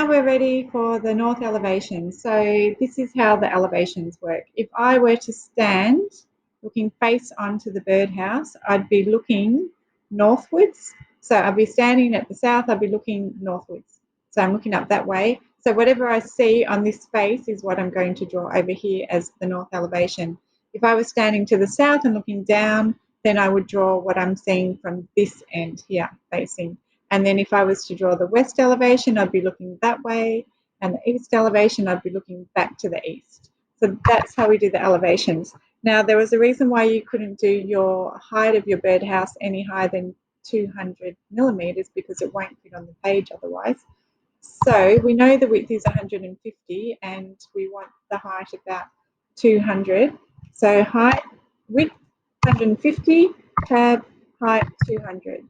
now we're ready for the north elevation. So this is how the elevations work. If I were to stand looking face onto the birdhouse, I'd be looking northwards. So I'd be standing at the south, I'd be looking northwards. So I'm looking up that way. So whatever I see on this face is what I'm going to draw over here as the north elevation. If I was standing to the south and looking down, then I would draw what I'm seeing from this end here facing. And then if I was to draw the west elevation, I'd be looking that way, and the east elevation, I'd be looking back to the east. So that's how we do the elevations. Now, there was a reason why you couldn't do your height of your birdhouse any higher than 200 millimeters, because it won't fit on the page otherwise. So we know the width is 150 and we want the height about 200. So height, width 150, tab, height 200.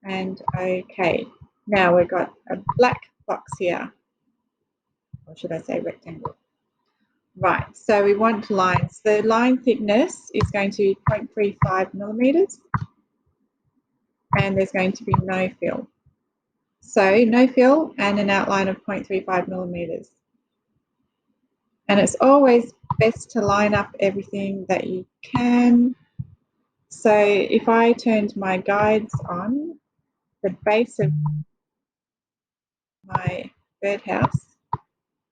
And okay, now we've got a black box here, or should I say rectangle. Right, so we want lines. The line thickness is going to be 0.35 millimeters, and there's going to be no fill. So no fill and an outline of 0.35 millimeters. And it's always best to line up everything that you can. So if I turned my guides on, the base of my birdhouse,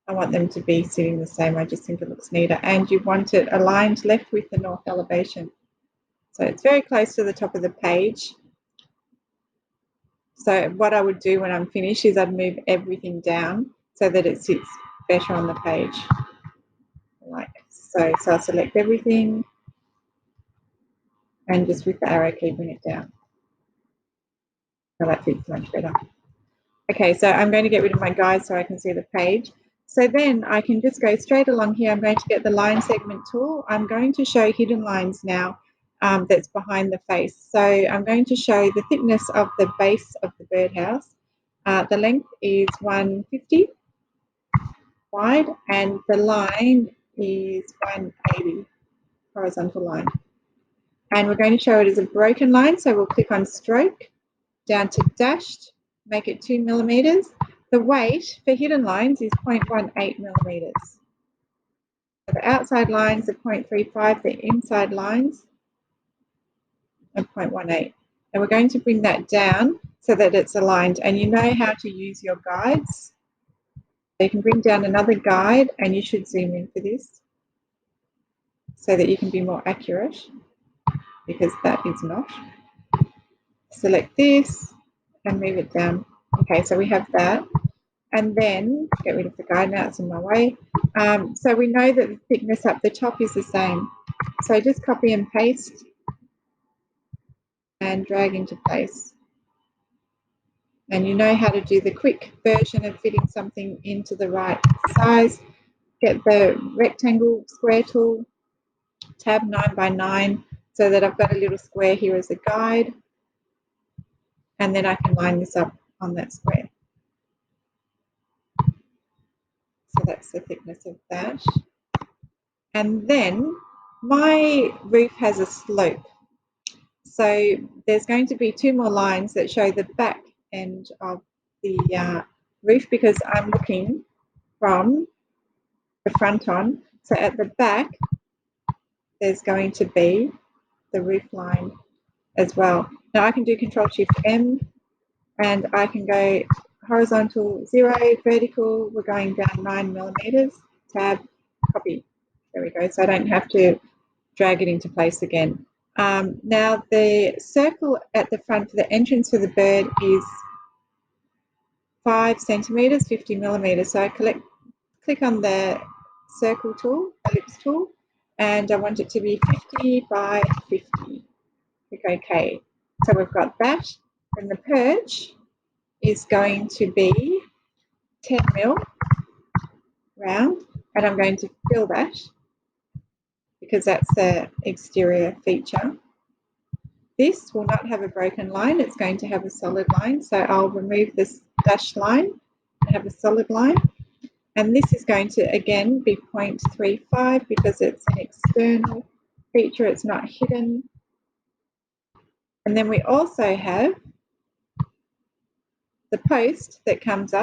I want them to be sitting the same. I just think it looks neater. And you want it aligned left with the north elevation. So it's very close to the top of the page. So what I would do when I'm finished is I'd move everything down so that it sits better on the page. Like so. So I'll select everything and just with the arrow key bring it down. So that fits much better. Okay, so I'm going to get rid of my guide so I can see the page. So then I can just go straight along here. I'm going to get the line segment tool. I'm going to show hidden lines now that's behind the face. So I'm going to show the thickness of the base of the birdhouse. The length is 150 wide and the line is 180 horizontal line. And we're going to show it as a broken line. So we'll click on stroke, down to dashed, make it 2 millimeters. The weight for hidden lines is 0.18 millimeters. So the outside lines are 0.35, the inside lines are 0.18. And we're going to bring that down so that it's aligned. And you know how to use your guides. So you can bring down another guide and you should zoom in for this so that you can be more accurate, because that is not. Select this and move it down. Okay, so we have that. And then get rid of the guide now, it's in my way. So we know that the thickness up the top is the same. So just copy and paste and drag into place. And you know how to do the quick version of fitting something into the right size. Get the rectangle square tool, tab 9x9, so that I've got a little square here as a guide. And then I can line this up on that square. So that's the thickness of that. And then my roof has a slope. So there's going to be 2 more lines that show the back end of the roof, because I'm looking from the front on. So at the back, there's going to be the roof line as well. Now I can do Control-Shift-M and I can go horizontal 0, vertical, we're going down 9 millimeters, tab, copy. There we go. So I don't have to drag it into place again. Now the circle at the front for the entrance for the bird is 5 centimeters, 50 millimeters. So I click on the circle tool, ellipse tool, and I want it to be 50 by 50. Click OK. So we've got that. And the perch is going to be 10 mil round, and I'm going to fill that because that's the exterior feature. This will not have a broken line, it's going to have a solid line. So I'll remove this dashed line and have a solid line. And this is going to, again, be 0.35 because it's an external feature, it's not hidden. And then we also have the post that comes up.